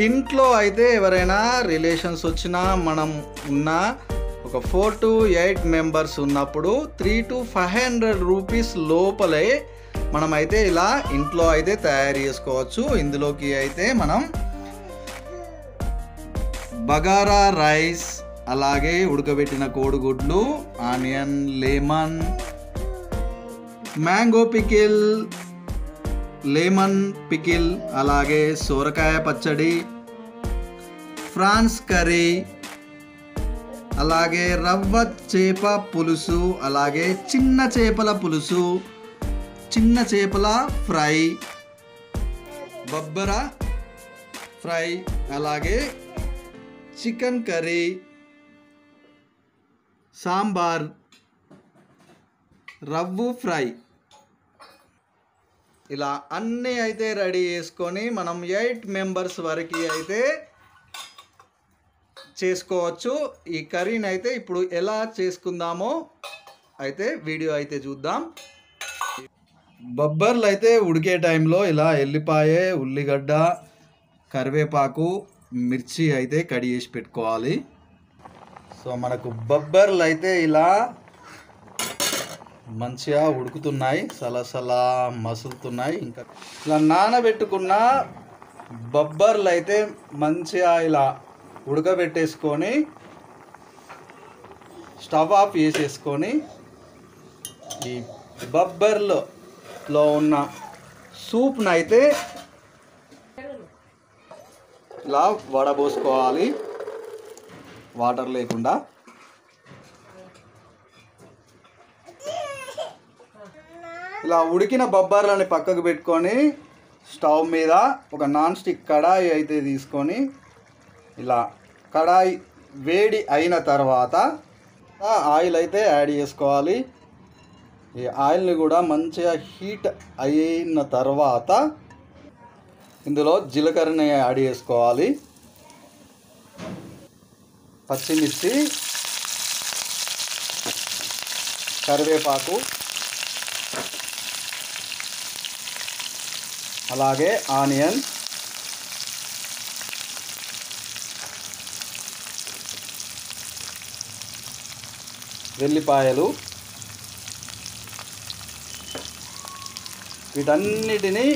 ఇంట్లో అయితే ఎవరైనా రిలేషన్స్ వచ్చినా మనం ఉన్న ఒక 4 to 8 మెంబర్స్ ఉన్నప్పుడు 3 to 500 రూపీస్ లోపలే మనమైతే ఇలా ఇంట్లో అయితే తయారు చేసుకోవచ్చు. ఇందులోకి అయితే మనం బగారా రైస్, అలాగే ఉడకబెట్టిన కోడిగుడ్లు, onion, lemon, mango pickle, lemon pickle, అలాగే సోరకాయ పచ్చడి, ఫ్రాన్స్ కర్రీ, అలాగే రవ్వ చేప పులుసు, అలాగే చిన్న చేపల పులుసు, చిన్న చేపల ఫ్రై, బొబ్బర ఫ్రై, అలాగే చికెన్ కర్రీ, సాంబార్, రవ్వు ఫ్రై, ఇలా అన్నీ అయితే రెడీ చేసుకొని మనం 8 మెంబర్స్ వరకు అయితే చేసుకోవచ్చు. ఈ కర్రీని అయితే ఇప్పుడు ఎలా చేసుకుందామో అయితే వీడియో అయితే చూద్దాం. బొబ్బర్లు అయితే ఉడికే టైంలో ఇలా ఎల్లిపాయ, ఉల్లిగడ్డ, కరివేపాకు, మిర్చి అయితే కడిగి చేసి పెట్టుకోవాలి. సో మనకు బొబ్బర్లు అయితే ఇలా మంచిగా ఉడుకుతున్నాయి, సలసలా మసులుతున్నాయి. ఇంకా ఇలా నానబెట్టుకున్న బొబ్బర్లు అయితే మంచిగా ఇలా ఉడకబెట్టేసుకొని స్టవ్ ఆఫ్ చేసేసుకొని ఈ బొబ్బర్లో ఉన్న సూప్ను అయితే ఇలా వడబోసుకోవాలి వాటర్ లేకుండా. ఇలా ఉడికిన బొబ్బర్లని పక్కకు పెట్టుకొని స్టవ్ మీద ఒక నాన్ స్టిక్ కడాయి అయితే తీసుకొని ఇలా కడాయి వేడి అయిన తర్వాత ఆయిల్ అయితే యాడ్ చేసుకోవాలి. ఈ ఆయిల్ని కూడా మంచిగా హీట్ అయిన తర్వాత ఇందులో జీలకర్రని యాడ్ చేసుకోవాలి, పచ్చిమిర్చి, కరివేపాకు, అలాగే ఆనియన్, వెల్లిపాయలు, వీటన్నిటిని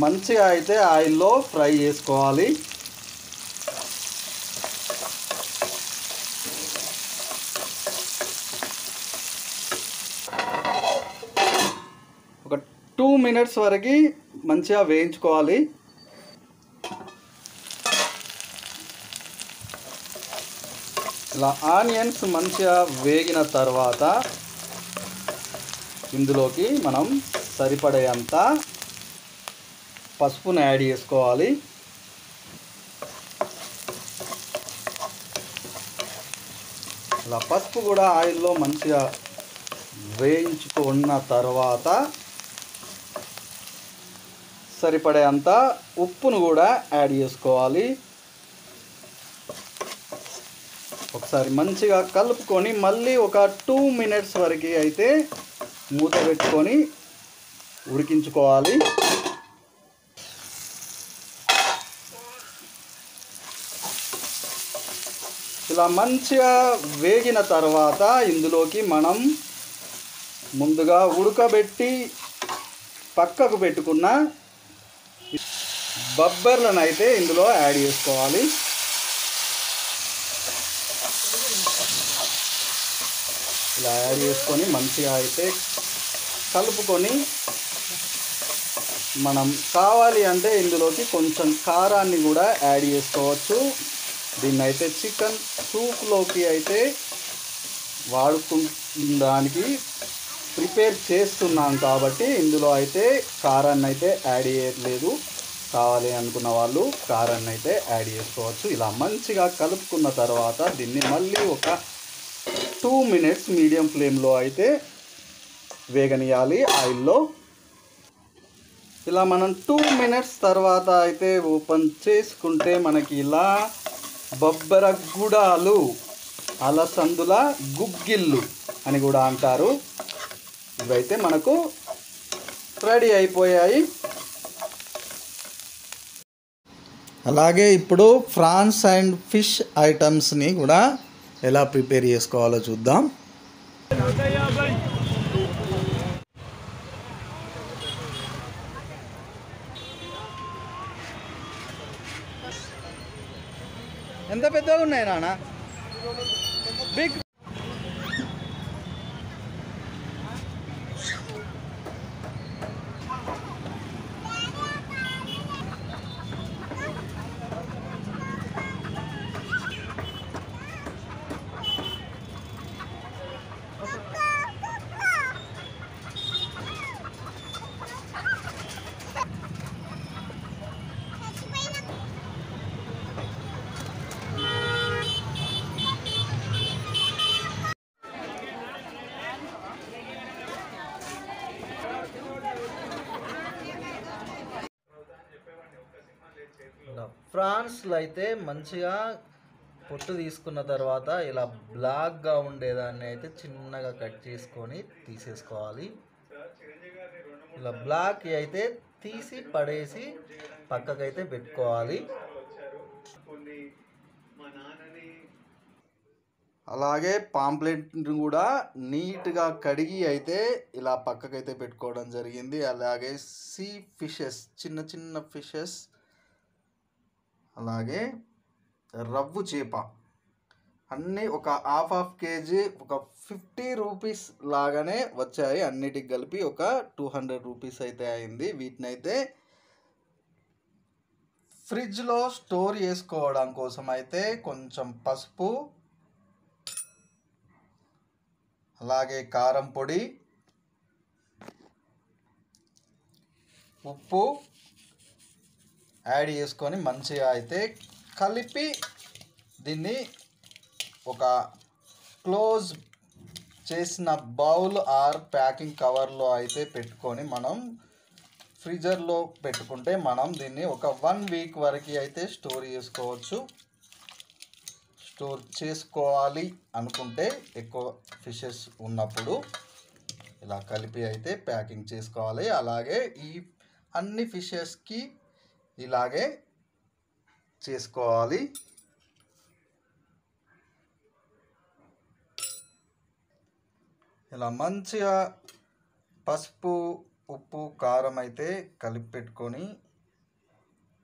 మంచిగా అయితే ఆయిల్లో ఫ్రై చేసుకోవాలి. ఒక 2 మినిట్స్ వరకు మంచిగా వేయించుకోవాలి. ఇలా ఆనియన్స్ మంచిగా వేగిన తర్వాత ఇందులోకి మనం సరిపడేంత పసుపును యాడ్ చేసుకోవాలి. ఇలా పసుపు కూడా ఆయిల్లో మంచిగా వేయించుకున్న తర్వాత సరిపడేంత ఉప్పును కూడా యాడ్ చేసుకోవాలి. ఒకసారి మంచిగా కలుపుకొని మళ్ళీ ఒక 2 మినిట్స్ వరకు అయితే మూత పెట్టుకొని ఉడికించుకోవాలి. ఇలా మంచిగా వేగిన తర్వాత ఇందులోకి మనం ముందుగా ఉడకబెట్టి పక్కకు పెట్టుకున్న బొబ్బర్లను అయితే ఇందులో యాడ్ చేసుకోవాలి. ఇలా యాడ్ చేసుకొని మంచిగా అయితే కలుపుకొని మనం కావాలి అంటే ఇందులోకి కొంచెం కారాన్ని కూడా యాడ్ చేసుకోవచ్చు. దీన్ని అయితే చికెన్ సూప్లోకి అయితే వాడుకోవడానికి ప్రిపేర్ చేస్తున్నాం కాబట్టి ఇందులో అయితే కారాన్ని అయితే యాడ్ చేయట్లేదు. కావాలి అనుకున్న వాళ్ళు కారాన్ని అయితే యాడ్ చేసుకోవచ్చు. ఇలా మంచిగా కలుపుకున్న తర్వాత దీన్ని మళ్ళీ ఒక 2 మినిట్స్ మీడియం ఫ్లేమ్లో అయితే వేగనియాలి ఆయిల్లో. ఇలా మనం 2 మినిట్స్ తర్వాత అయితే ఓపెన్ చేసుకుంటే మనకి ఇలా బొబ్బర గుడాలు, అలసందుల గుగ్గిళ్ళు అని కూడా అంటారు, ఇవైతే మనకు రెడీ అయిపోయాయి. అలాగే ఇప్పుడు ఫ్రాన్స్ అండ్ ఫిష్ ఐటమ్స్ని కూడా ఎలా ప్రిపేర్ చేసుకోవాలో చూద్దాం. ఎంత పెద్దగా ఉన్నాయి నాన్న? బిగ్. ఫ్రాన్స్లో అయితే మంచిగా పొట్టు తీసుకున్న తర్వాత ఇలా బ్లాక్గా ఉండేదాన్ని అయితే చిన్నగా కట్ చేసుకొని తీసేసుకోవాలి. ఇలా బ్లాక్ అయితే తీసి పడేసి పక్కకైతే పెట్టుకోవాలి. అలాగే పాంప్లెట్ని కూడా నీట్గా కడిగి అయితే ఇలా పక్కకైతే పెట్టుకోవడం జరిగింది. అలాగే సీ ఫిషెస్, చిన్న చిన్న ఫిషెస్, అలాగే రవ్వు చేప అన్నీ ఒక హాఫ్ కేజీ, ఒక 50 రూపీస్ లాగానే వచ్చాయి. అన్నిటికి కలిపి ఒక 200 రూపీస్ అయితే అయింది. వీటిని అయితే ఫ్రిడ్జ్లో స్టోర్ చేసుకోవడం కోసం అయితే కొంచెం పసుపు, అలాగే కారం పొడి, ఉప్పు యాడ్ చేసుకొని మంచిగా అయితే కలిపి దీన్ని ఒక క్లోజ్ చేసిన బౌల్ ఆర్ ప్యాకింగ్ కవర్లో అయితే పెట్టుకొని మనం ఫ్రీజర్లో పెట్టుకుంటే మనం దీన్ని ఒక 1 వీక్ వరకు అయితే స్టోర్ చేసుకోవచ్చు. స్టోర్ చేసుకోవాలి అనుకుంటే ఎక్కువ ఫిషెస్ ఉన్నప్పుడు ఇలా కలిపి అయితే ప్యాకింగ్ చేసుకోవాలి. అలాగే ఈ అన్ని ఫిషెస్కి ఇలాగే చేసుకోవాలి. ఇలా మంచిగా పసుపు, ఉప్పు, కారం అయితే కలిపి పెట్టుకొని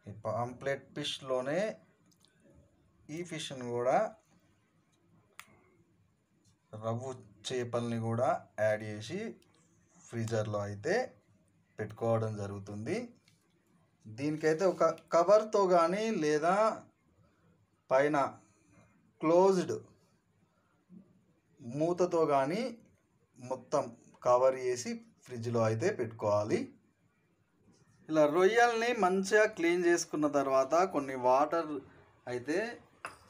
ఈ పాంప్లెట్ ఫిష్లోనే ఈ ఫిష్ని కూడా రవ్వు చేపల్ని కూడా యాడ్ చేసి ఫ్రీజర్లో అయితే పెట్టుకోవడం జరుగుతుంది. దీనికైతే ఒక కవర్తో కానీ లేదా పైన క్లోజ్డ్ మూతతో కానీ మొత్తం కవర్ చేసి ఫ్రిడ్జ్లో అయితే పెట్టుకోవాలి. ఇలా రొయ్యల్ని మంచిగా క్లీన్ చేసుకున్న తర్వాత కొన్ని వాటర్ అయితే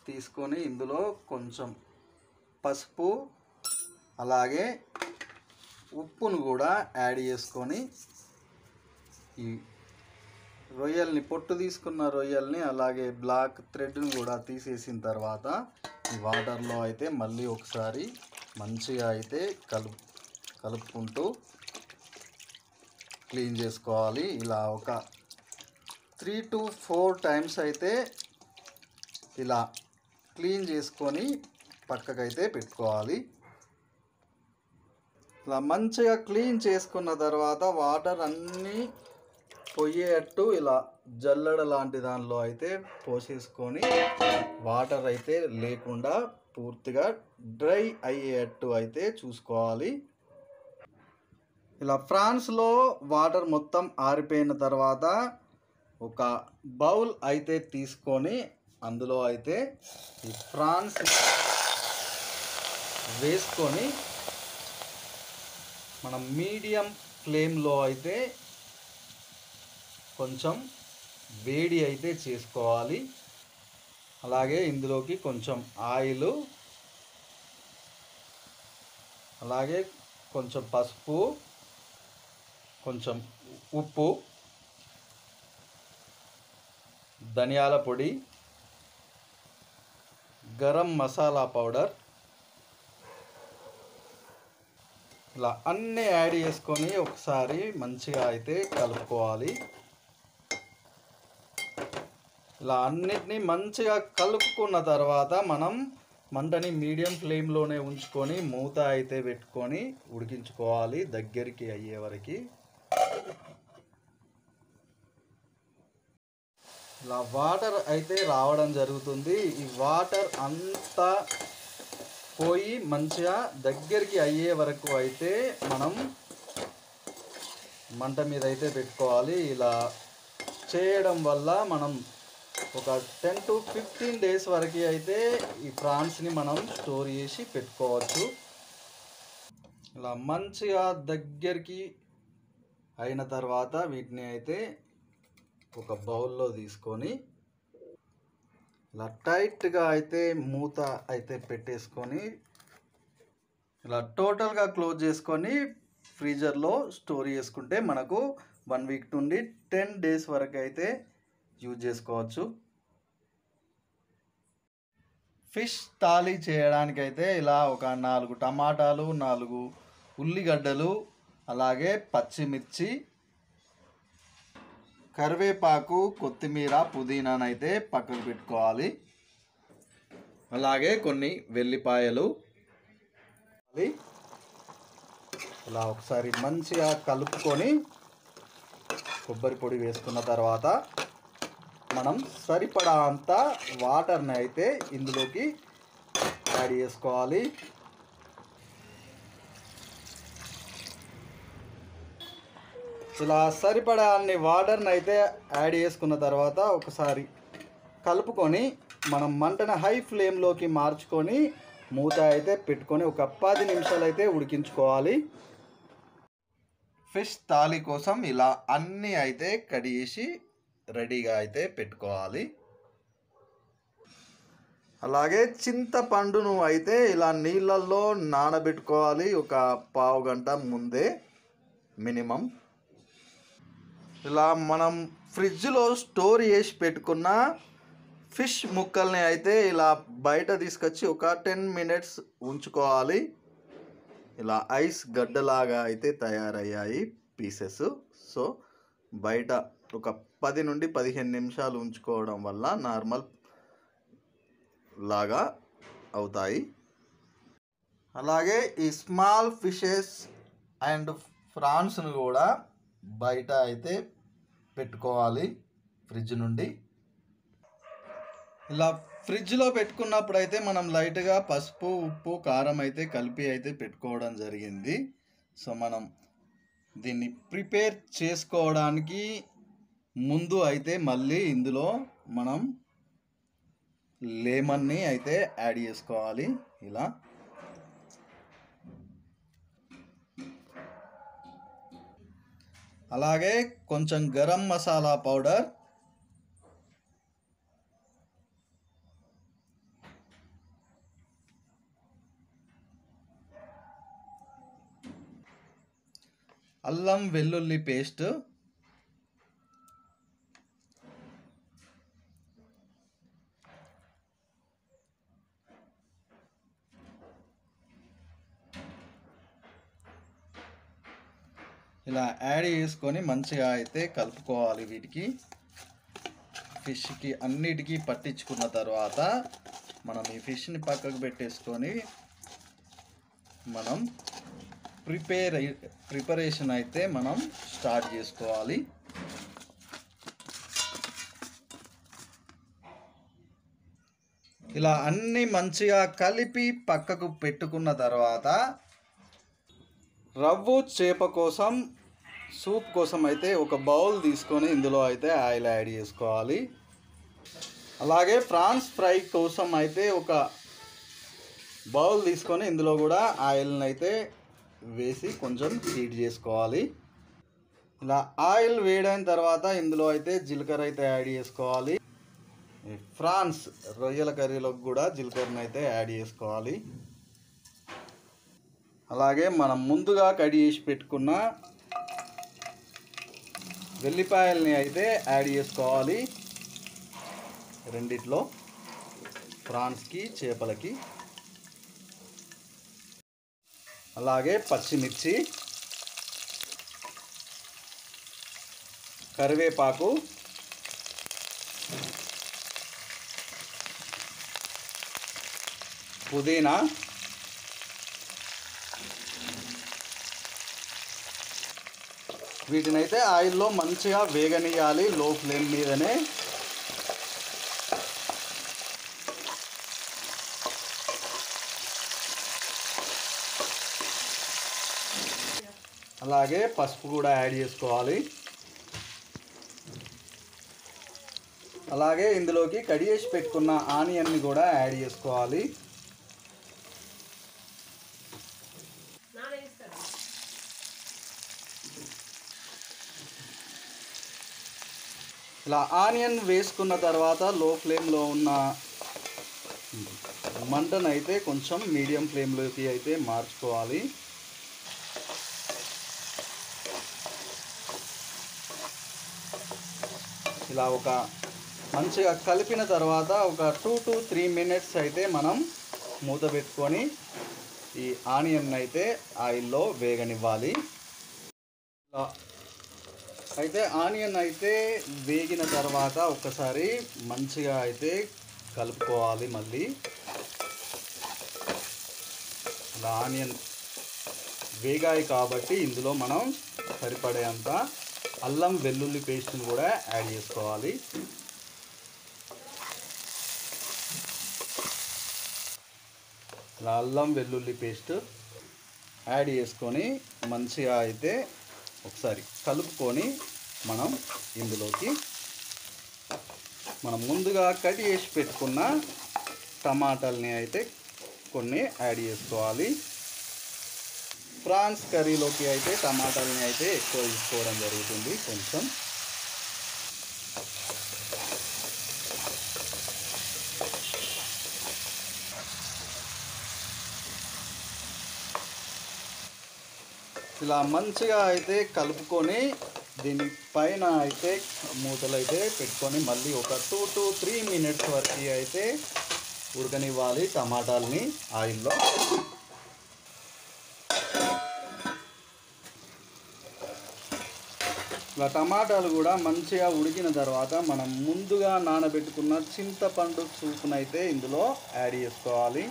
తీసుకొని ఇందులో కొంచెం పసుపు అలాగే ఉప్పును కూడా యాడ్ చేసుకొని ఈ రొయ్యల్ని, పొట్టు తీసుకున్న రొయ్యల్ని అలాగే బ్లాక్ థ్రెడ్ని కూడా తీసేసిన తర్వాత ఈ వాటర్లో అయితే మళ్ళీ ఒకసారి మంచిగా అయితే కలుపుకుంటూ క్లీన్ చేసుకోవాలి. ఇలా ఒక 3 to 4 టైమ్స్ అయితే ఇలా క్లీన్ చేసుకొని పక్కకైతే పెట్టుకోవాలి. ఇలా మంచిగా క్లీన్ చేసుకున్న తర్వాత వాటర్ అన్నీ పోయేటట్టు ఇలా జల్లెడ లాంటి దానిలో అయితే పోసేసుకొని వాటర్ అయితే లేకుండా పూర్తిగా డ్రై అయ్యేటట్టు అయితే చూసుకోవాలి. ఇలా ఫ్రాన్స్లో వాటర్ మొత్తం ఆరిపోయిన తర్వాత ఒక బౌల్ అయితే తీసుకొని అందులో అయితే ఈ ఫ్రాన్స్ వేసుకొని మనం మీడియం ఫ్లేమ్లో అయితే కొంచెం వేడి అయితే చేసుకోవాలి. అలాగే ఇందులోకి కొంచెం ఆయిల్, అలాగే కొంచెం పసుపు, కొంచెం ఉప్పు, ధనియాల పొడి, గరం మసాలా పౌడర్ ఇలా అన్నీ యాడ్ చేసుకొని ఒకసారి మంచిగా అయితే కలుపుకోవాలి. ఇలా అన్నిటినీ మంచిగా కలుపుకున్న తర్వాత మనం మంటని మీడియం ఫ్లేమ్లోనే ఉంచుకొని మూత అయితే పెట్టుకొని ఉడికించుకోవాలి దగ్గరికి అయ్యే వరకు. ఇలా వాటర్ అయితే రావడం జరుగుతుంది. ఈ వాటర్ అంతా పోయి మంచిగా దగ్గరికి అయ్యే వరకు అయితే మనం మంట మీద అయితే పెట్టుకోవాలి. ఇలా చేయడం వల్ల మనం ఒక 10 to 15 days వరకు అయితే ఈ ప్రాన్స్ని మనం స్టోర్ చేసి పెట్టుకోవచ్చు. ఇలా మంచిగా దగ్గరికి అయిన తర్వాత వీటిని అయితే ఒక బౌల్లో తీసుకొని ఇలా టైట్గా అయితే మూత అయితే పెట్టేసుకొని ఇలా టోటల్గా క్లోజ్ చేసుకొని ఫ్రీజర్లో స్టోర్ చేసుకుంటే మనకు 1 week నుండి 10 days వరకు అయితే యూజ్ చేసుకోవచ్చు. ఫిష్ తాళి చేయడానికైతే ఇలా ఒక 4 టమాటాలు, 4 ఉల్లిగడ్డలు, అలాగే పచ్చిమిర్చి, కరివేపాకు, కొత్తిమీర, పుదీనానైతే పక్కకు పెట్టుకోవాలి. అలాగే కొన్ని వెల్లిపాయలు ఇలా ఒకసారి మంచిగా కలుపుకొని కొబ్బరి పొడి వేసుకున్న తర్వాత మనం సరిపడా అంత వాటర్ని అయితే ఇందులోకి యాడ్ చేసుకోవాలి. ఇలా సరిపడా అన్ని వాటర్ని అయితే యాడ్ చేసుకున్న తర్వాత ఒకసారి కలుపుకొని మనం మంటను హై ఫ్లేమ్లోకి మార్చుకొని మూత అయితే పెట్టుకొని ఒక 10 నిమిషాలు అయితే ఉడికించుకోవాలి. ఫిష్ తాళి కోసం ఇలా అన్నీ అయితే కడిగేసి రెడీగా అయితే పెట్టుకోవాలి. అలాగే చింతపండును అయితే ఇలా నీళ్ళల్లో నానబెట్టుకోవాలి ఒక పావు గంట ముందే మినిమం. ఇలా మనం ఫ్రిడ్జ్లో స్టోర్ చేసి పెట్టుకున్న ఫిష్ ముక్కల్ని అయితే ఇలా బయట తీసుకొచ్చి ఒక 10 minutes ఉంచుకోవాలి. ఇలా ఐస్ గడ్డలాగా అయితే తయారయ్యాయి పీసెస్. సో బయట ఒక 10 నుండి 15 నిమిషాలు ఉంచుకోవడం వల్ల నార్మల్ లాగా అవుతాయి. అలాగే ఈ స్మాల్ ఫిషెస్ అండ్ ప్రాన్స్ను కూడా బయట అయితే పెట్టుకోవాలి ఫ్రిడ్జ్ నుండి. ఇలా ఫ్రిడ్జ్లో పెట్టుకున్నప్పుడు అయితే మనం లైట్గా పసుపు, ఉప్పు, కారం అయితే కలిపి అయితే పెట్టుకోవడం జరిగింది. సో మనం దీన్ని ప్రిపేర్ చేసుకోవడానికి ముందు అయితే మళ్ళీ ఇందులో మనం లెమన్ని అయితే యాడ్ చేసుకోవాలి. ఇలా అలాగే కొంచెం గరం మసాలా పౌడర్, అల్లం వెల్లుల్లి పేస్ట్, ఇలా యాడ్ చేసుకొని మంచిగా అయితే కలుపుకోవాలి. వీటికి ఫిష్కి అన్నిటికీ పట్టించుకున్న తర్వాత మనం ఈ ఫిష్ని పక్కకు పెట్టేసుకొని మనం ప్రిపరేషన్ అయితే మనం స్టార్ట్ చేసుకోవాలి. ఇలా అన్నీ మంచిగా కలిపి పక్కకు పెట్టుకున్న తర్వాత రవ్వు చేప కోసం సూప్ కోసం అయితే ఒక బౌల్ తీసుకొని ఇందులో అయితే ఆయిల్ యాడ్ చేసుకోవాలి. అలాగే ప్రాన్స్ ఫ్రై కోసం అయితే ఒక బౌల్ తీసుకొని ఇందులో కూడా ఆయిల్ని అయితే వేసి కొంచెం హీట్ చేసుకోవాలి. ఇలా ఆయిల్ వేడైన తర్వాత ఇందులో అయితే జీలకర్ర అయితే యాడ్ చేసుకోవాలి. ఫ్రాన్స్ రొయ్యల కర్రీలోకి కూడా జీలకర్రని అయితే యాడ్ చేసుకోవాలి. అలాగే మనం ముందుగా కట్ చేసి పెట్టుకున్న వెల్లిపాయల్ని అయితే యాడ్ చేసుకోవాలి రెండిట్లో, ప్రాన్స్కి, చేపలకి. అలాగే పచ్చిమిర్చి, కరివేపాకు, పుదీనా, వీటినైతే ఆయిల్లో మంచిగా వేగనియాలి లో ఫ్లేమ్ మీదనే. అలాగే పసుపు కూడా యాడ్ చేసుకోవాలి. అలాగే ఇందులోకి కడిగేసి పెట్టుకున్న ఆనియన్ని కూడా యాడ్ చేసుకోవాలి. ఇలా ఆనియన్ వేసుకున్న తర్వాత లో ఫ్లేమ్లో ఉన్న మంటను అయితే కొంచెం మీడియం ఫ్లేమ్లోకి అయితే మార్చుకోవాలి. ఇలా ఒక మంచిగా కలిపిన తర్వాత ఒక 2 to 3 minutes అయితే మనం మూత పెట్టుకొని ఈ ఆనియన్ అయితే ఆయిల్లో వేగనివ్వాలి. అయితే ఆనియన్ అయితే వేగిన తర్వాత ఒకసారి మంచిగా అయితే కలుపుకోవాలి. మళ్ళీ ఇలా ఆనియన్ వేగాయి కాబట్టి ఇందులో మనం సరిపడేంత అల్లం వెల్లుల్లి పేస్ట్ని కూడా యాడ్ చేసుకోవాలి. ఇలా అల్లం వెల్లుల్లి పేస్ట్ యాడ్ చేసుకొని మంచిగా అయితే ఒకసారి కలుపుకొని మనం ఇందులోకి మనం ముందుగా కట్ చేసి పెట్టుకున్న టమాటాలని అయితే కొన్ని యాడ్ చేసుకోవాలి. ప్రాన్స్ కర్రీలోకి అయితే టమాటాలని అయితే ఎక్కువ తీసుకోవడం జరుగుతుంది. కొంచెం ఇలా మంచిగా అయితే కలుపుకొని దీనిపైన అయితే మూతలు అయితే పెట్టుకొని మళ్ళీ ఒక 2 to 3 minutes వరకు అయితే ఉడకనివ్వాలి టమాటాలని ఆయిల్లో. ఇలా టమాటాలు కూడా మంచిగా ఉడికిన తర్వాత మనం ముందుగా నానబెట్టుకున్న చింతపండు సూపునైతే ఇందులో యాడ్ చేసుకోవాలి.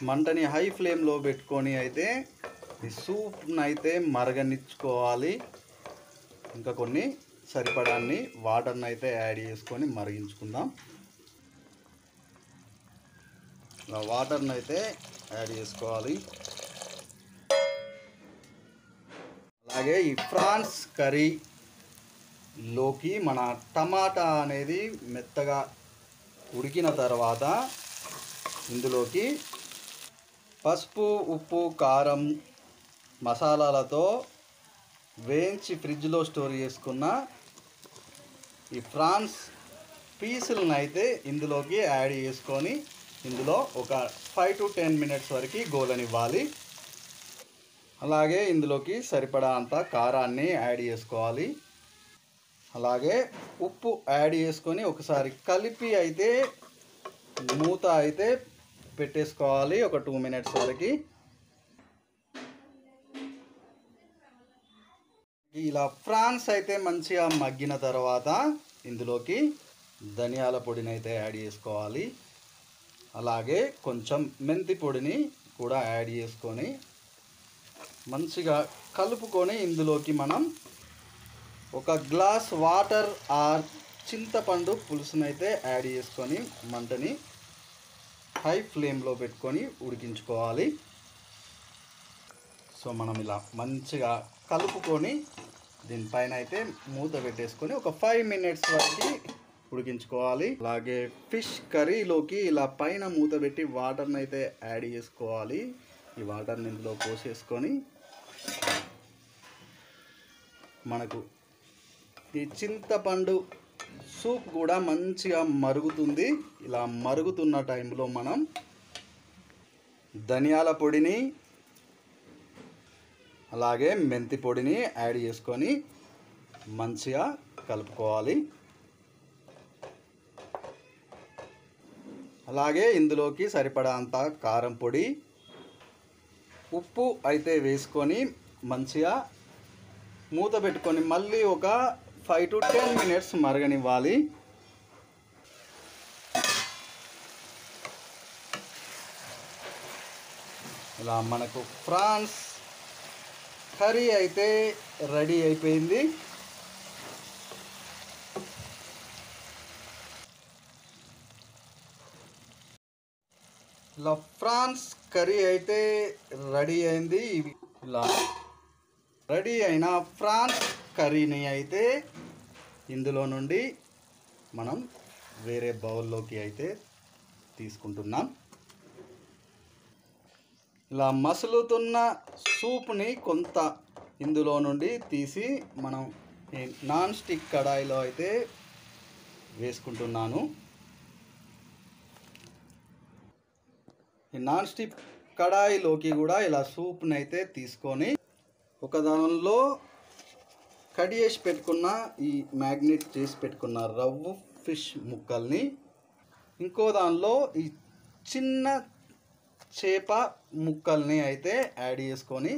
మంటని హై ఫ్లేమ్లో పెట్టుకొని అయితే ఈ సూప్ని అయితే మరగనిచ్చుకోవాలి. ఇంకా కొన్ని సరిపడాన్ని వాటర్ని అయితే యాడ్ చేసుకొని మరిగించుకుందాం. వాటర్ని అయితే యాడ్ చేసుకోవాలి. అలాగే ఈ ఫ్రాన్స్ కర్రీలోకి మన టమాటా అనేది మెత్తగా ఉడికిన తర్వాత ఇందులోకి పసుపు, ఉప్పు, కారం, మసాలాలతో వేయించి ఫ్రిడ్జ్లో స్టోర్ చేసుకున్న ఈ ఫ్రాన్స్ పీసులను అయితే ఇందులోకి యాడ్ చేసుకొని ఇందులో ఒక 5 to 10 minutes వరకు గోలనివ్వాలి. అలాగే ఇందులోకి సరిపడా అంత కారాన్ని యాడ్ చేసుకోవాలి. అలాగే ఉప్పు యాడ్ చేసుకొని ఒకసారి కలిపి అయితే మూత అయితే పెట్టేసుకోవాలి ఒక 2 minutes వరకు. ఇలా ఫ్రాన్స్ అయితే మంచిగా మగ్గిన తర్వాత ఇందులోకి ధనియాల పొడిని అయితే యాడ్ చేసుకోవాలి. అలాగే కొంచెం మెంతి పొడిని కూడా యాడ్ చేసుకొని మంచిగా కలుపుకొని ఇందులోకి మనం ఒక గ్లాస్ వాటర్ ఆర్ చింతపండు పులుసునైతే యాడ్ చేసుకొని మంటని హై ఫ్లేమ్లో పెట్టుకొని ఉడికించుకోవాలి. సో మనం ఇలా మంచిగా కలుపుకొని దీనిపైన అయితే మూత పెట్టేసుకొని ఒక 5 minutes వరకు ఉడికించుకోవాలి. అలాగే ఫిష్ కర్రీలోకి ఇలా పైన మూత పెట్టి వాటర్ని అయితే యాడ్ చేసుకోవాలి. ఈ వాటర్ని ఇందులో పోసేసుకొని మనకు ఈ చింతపండు సూప్ కూడా మంచిగా మరుగుతుంది. ఇలా మరుగుతున్న టైంలో మనం ధనియాల పొడిని అలాగే మెంతి పొడిని యాడ్ చేసుకొని మంచిగా కలుపుకోవాలి. అలాగే ఇందులోకి సరిపడా అంత కారం పొడి, ఉప్పు అయితే వేసుకొని మంచిగా మూత పెట్టుకొని మళ్ళీ ఒక 5 to 10 minutes మరగనివ్వాలి. ఇలా మనకు ప్రాన్స్ కర్రీ అయితే రెడీ అయిపోయింది. ఇలా ప్రాన్స్ కర్రీ అయితే రెడీ అయింది. ఇలా రెడీ అయిన ప్రాన్స్ కర్రీని అయితే ఇందులో నుండి మనం వేరే బౌల్లోకి అయితే తీసుకుంటున్నాం. ఇలా మసులుతున్న సూప్ని కొంత ఇందులో నుండి తీసి మనం నాన్ స్టిక్ కడాయిలో అయితే వేసుకుంటున్నాను. ఈ నాన్ స్టిక్ కడాయిలోకి కూడా ఇలా సూప్ని అయితే తీసుకొని ఒక దానిలో కట్ చేసి పెట్టుకున్న ఈ మ్యాగ్నెట్ చేసి పెట్టుకున్న రవ్వు ఫిష్ ముక్కల్ని, ఇంకో దానిలో ఈ చిన్న చేప ముక్కల్ని అయితే యాడ్ చేసుకొని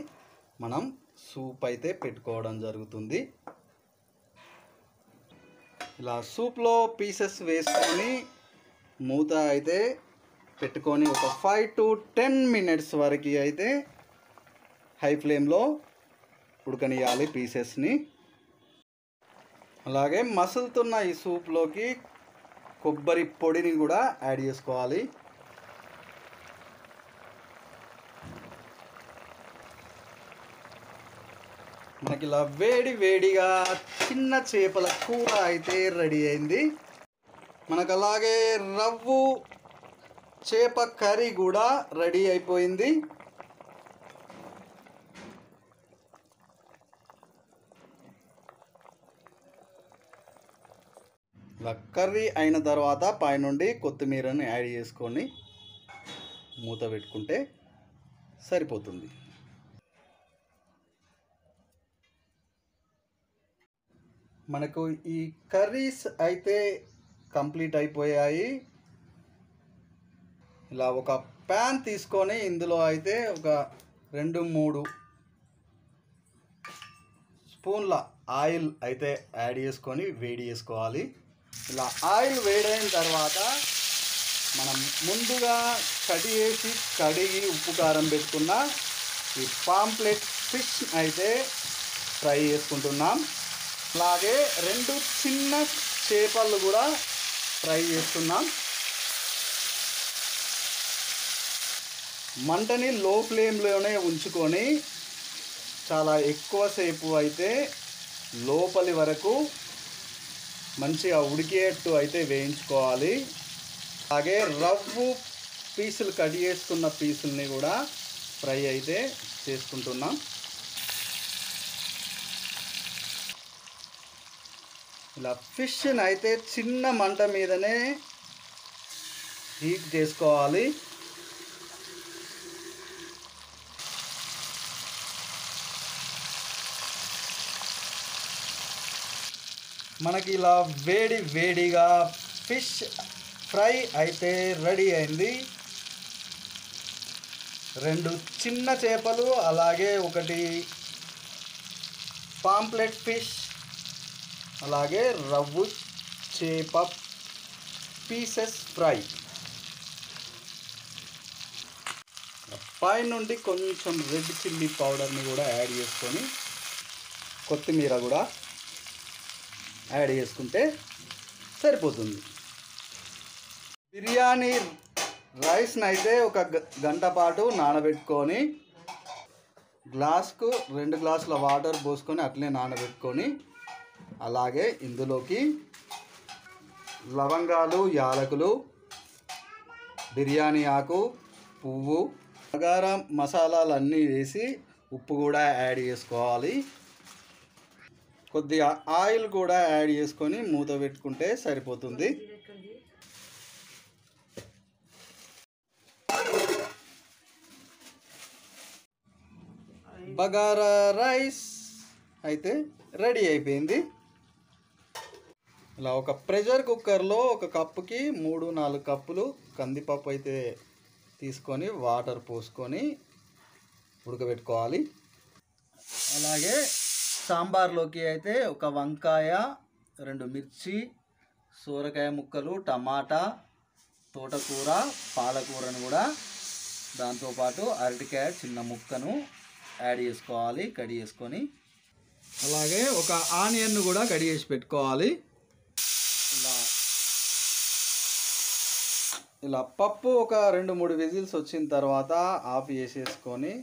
మనం సూప్ అయితే పెట్టుకోవడం జరుగుతుంది. ఇలా సూప్లో పీసెస్ వేసుకొని మూత అయితే పెట్టుకొని ఒక 5 to 10 minutes వరకు అయితే హై ఫ్లేమ్లో ఉడకనియాలి పీసెస్ని. అలాగే మసులుతున్న ఈ సూప్లోకి కొబ్బరి పొడిని కూడా యాడ్ చేసుకోవాలి. మనకి ఇలా వేడిగా చిన్న చేపల కూర అయితే రెడీ అయింది. మనకు అలాగే రవ్వు చేప కర్రీ కూడా రెడీ అయిపోయింది. ఇలా కర్రీ అయిన తర్వాత పైనుండి కొత్తిమీరని యాడ్ చేసుకొని మూత పెట్టుకుంటే సరిపోతుంది. మనకు ఈ కర్రీస్ అయితే కంప్లీట్ అయిపోయాయి. ఇలా ఒక ప్యాన్ తీసుకొని ఇందులో అయితే ఒక 2-3 స్పూన్ల ఆయిల్ అయితే యాడ్ చేసుకొని వేడి చేసుకోవాలి. ఇలా ఆయిల్ వేడైన తర్వాత మనం ముందుగా కడిగి ఉప్పు కారం పెట్టుకున్న ఈ పాంప్లెట్ ఫిష్ అయితే ఫ్రై చేసుకుంటున్నాం. అలాగే 2 చిన్న చేపలు కూడా ఫ్రై చేస్తున్నాం. మంటని లో ఫ్లేమ్లోనే ఉంచుకొని చాలా ఎక్కువసేపు అయితే లోపలి వరకు మంచిగా ఉడికేట్టు అయితే వేయించుకోవాలి. అలాగే రవ్వు పీసులు కట్ చేసుకున్న పీసుల్ని కూడా ఫ్రై అయితే చేసుకుంటున్నాం. ఇలా ఫిష్ని అయితే చిన్న మంట మీదనే హీట్ చేసుకోవాలి. మనకి ఇలా వేడిగా ఫిష్ ఫ్రై అయితే రెడీ అయింది. 2 చిన్న చేపలు అలాగే 1 పాంప్లెట్ ఫిష్ అలాగే రవ్వు చేప పీసెస్ ఫ్రై. పై నుండి కొంచెం రెడ్ చిల్లీ పౌడర్ని కూడా యాడ్ చేసుకొని కొత్తిమీర కూడా యాడ్ చేసుకుంటే సరిపోతుంది. బిర్యానీ రైస్ని అయితే ఒక గంట పాటు నానబెట్టుకొని గ్లాస్కు 2 గ్లాసుల వాటర్ పోసుకొని అట్లే నానబెట్టుకొని అలాగే ఇందులోకి లవంగాలు, యాలకులు, బిర్యానీ ఆకు, పువ్వు, బగారా మసాలాలన్నీ వేసి ఉప్పు కూడా యాడ్ చేసుకోవాలి. కొద్దిగా ఆయిల్ కూడా యాడ్ చేసుకొని మూత పెట్టుకుంటే సరిపోతుంది. బగారా రైస్ అయితే రెడీ అయిపోయింది. ఇలా ఒక ప్రెషర్ కుక్కర్లో ఒక కప్పుకి 3-4 కప్పులు కందిపప్పు అయితే తీసుకొని వాటర్ పోసుకొని ఉడకబెట్టుకోవాలి. అలాగే సాంబార్లోకి అయితే ఒక వంకాయ, 2 మిర్చి, సోరకాయ ముక్కలు, టమాటా, తోటకూర, పాలకూరను కూడా దాంతోపాటు అరటికాయ చిన్న ముక్కను యాడ్ చేసుకోవాలి. కడి చేసుకొని అలాగే ఒక ఆనియన్ను కూడా కడి చేసి పెట్టుకోవాలి. ఇలా పప్పు ఒక 2-3 విజిల్స్ వచ్చిన తర్వాత ఆఫ్ చేసేసుకొని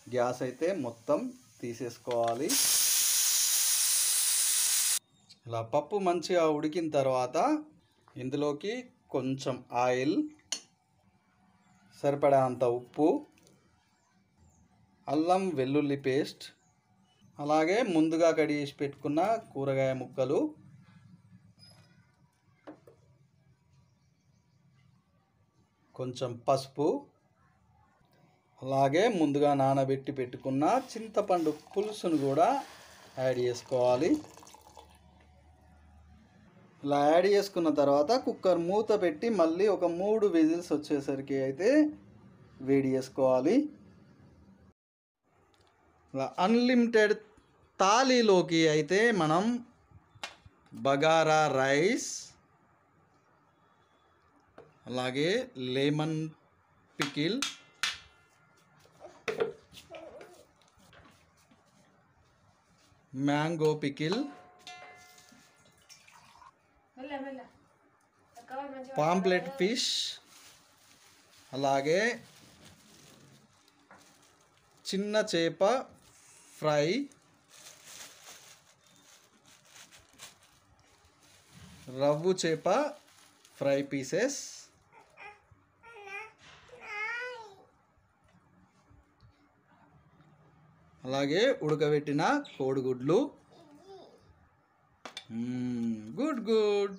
గ్యాస్ అయితే మొత్తం తీసేసుకోవాలి. ఇలా పప్పు మంచిగా ఉడికిన తర్వాత ఇందులోకి కొంచెం ఆయిల్, సరిపడా అంత ఉప్పు, అల్లం వెల్లుల్లి పేస్ట్, అలాగే ముందుగా కడిగి చేసి పెట్టుకున్న కూరగాయ ముక్కలు, కొంచెం పసుపు, అలాగే ముందుగా నానబెట్టి పెట్టుకున్న చింతపండు పులుసును కూడా యాడ్ చేసుకోవాలి. ఇలా యాడ్ చేసుకున్న తర్వాత కుక్కర్ మూత పెట్టి మళ్ళీ ఒక 3 విజిల్స్ వచ్చేసరికి అయితే వేడి చేసుకోవాలి. ఇలా అన్లిమిటెడ్ థాలీలోకి అయితే మనం బగారా రైస్, అలాగే lemon pickle, mango pickle, pomfret fish, అలాగే చిన్న చేప ఫ్రై, రవ్వు చేప ఫ్రై పీసెస్, అలాగే ఉడకబెట్టిన కోడిగుడ్లు, గుడ్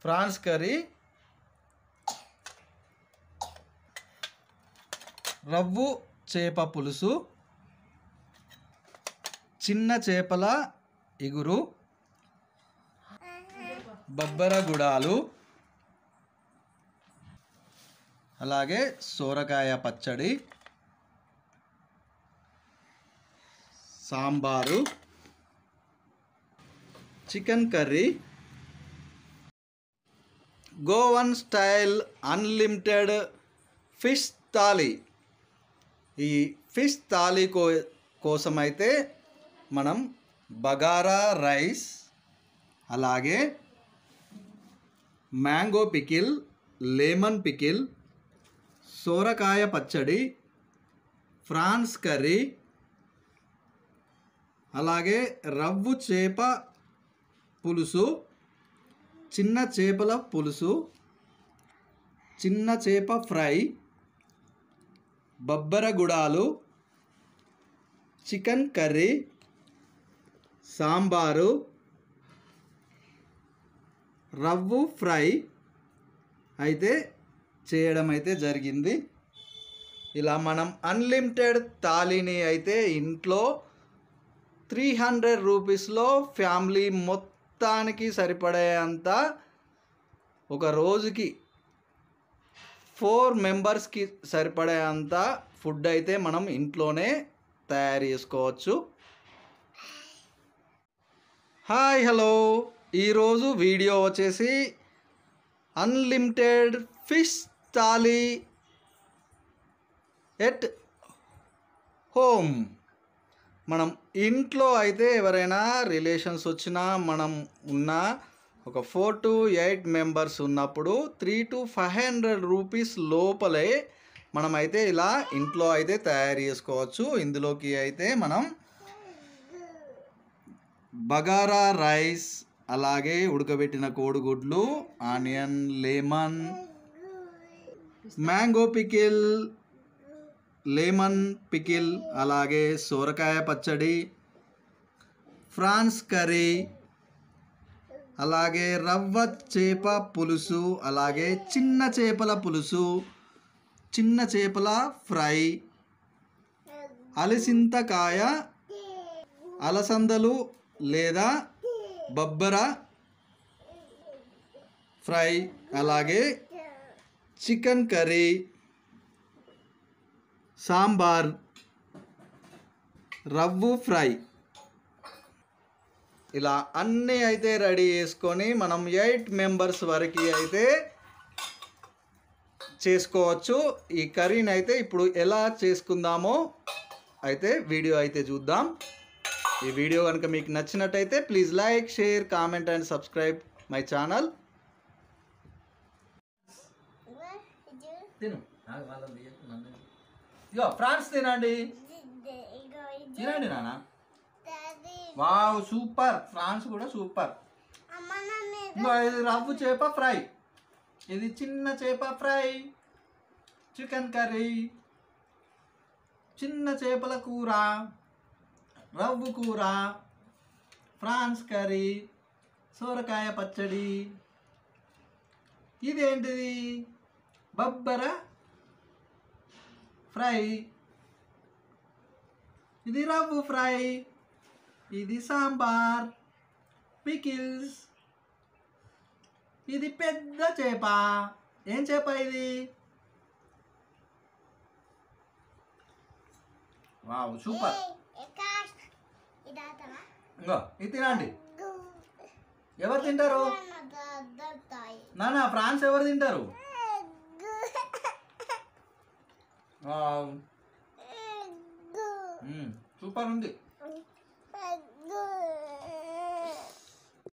ప్రాన్స్ కర్రీ, రవ్వు చేప పులుసు, చిన్న చేపల ఇగురు, బొబ్బర గుడాలు, అలాగే సోరకాయ పచ్చడి, sambar, chicken curry, Goan style unlimited fish thali. ఈ ఫిష్ థాలీ కోసం అయితే మనం బగారా రైస్, అలాగే మ్యాంగో పికిల్, లెమన్ పికిల్, సోరకాయ పచ్చడి, ఫ్రాన్స్ కర్రీ, అలాగే రవ్వు చేప పులుసు, చిన్న చేపల పులుసు, చిన్న చేప ఫ్రై, బొబ్బర గుడాలు, చికెన్ కర్రీ, సాంబారు, రవ్వు ఫ్రై అయితే చేయడం అయితే జరిగింది. ఇలా మనం అన్లిమిటెడ్ థాలీని అయితే ఇంట్లో 300 రూపీస్లో ఫ్యామిలీ మొత్తానికి సరిపడేంత, ఒక రోజుకి 4 మెంబర్స్కి సరిపడేంత ఫుడ్ అయితే మనం ఇంట్లోనే తయారు చేసుకోవచ్చు. హాయ్ హలో, ఈరోజు వీడియో వచ్చేసి unlimited fish thali at home. మనం ఇంట్లో అయితే ఎవరైనా రిలేషన్స్ వచ్చినా, మనం ఉన్న ఒక 4 to 8 మెంబర్స్ ఉన్నప్పుడు 300 to 500 రూపీస్ లోపలే మనమైతే ఇలా ఇంట్లో అయితే తయారు చేసుకోవచ్చు. ఇందులోకి అయితే మనం బగారా రైస్, అలాగే ఉడకబెట్టిన కోడిగుడ్లు, onion, lemon, mango pickle, lemon pickle, అలాగే సోరకాయ పచ్చడి, ఫ్రాన్స్ కర్రీ, అలాగే రవ్వ చేప పులుసు, అలాగే చిన్న చేపల పులుసు, చిన్న చేపల ఫ్రై, అలసింతకాయ, అలసందలు లేదా బొబ్బర ఫ్రై, అలాగే చికెన్ కర్రీ, సాంబార్, రవ్వు ఫ్రై. ఇలా అన్నీ అయితే రెడీ చేసుకొని మనం 8 మెంబర్స్ వరకు అయితే చేసుకోవచ్చు. ఈ కర్రీని అయితే ఇప్పుడు ఎలా చేసుకుందామో అయితే వీడియో అయితే చూద్దాం. ఈ వీడియో కనుక మీకు నచ్చినట్టయితే please like, share, comment and subscribe my channel. తిను ఇగో ఫ్రాన్స్ తినండి, తినండి నాన్న. వావ్ సూపర్, ఫ్రాన్స్ కూడా సూపర్. ఇంకో ఇది రవ్వు చేప ఫ్రై, ఇది చిన్న చేప ఫ్రై, చికెన్ కర్రీ, చిన్న చేపల కూర, రవ్వు కూర, ఫ్రాన్స్ కర్రీ, సోరకాయ పచ్చడి. ఇదేంటిది బబ్బర ఫ్రై, ఇది రవ్వు ఫ్రై, ఇది సాంబార్, పికిల్స్, ఇది పెద్ద చేప. ఏం చేప ఇది? Wow super. ఇంకో ఇది తినండి. ఎవరు తింటారు నాన్న? ఫ్రాన్స్ ఎవరు తింటారు? వావ్ సూపర్ ఉంది.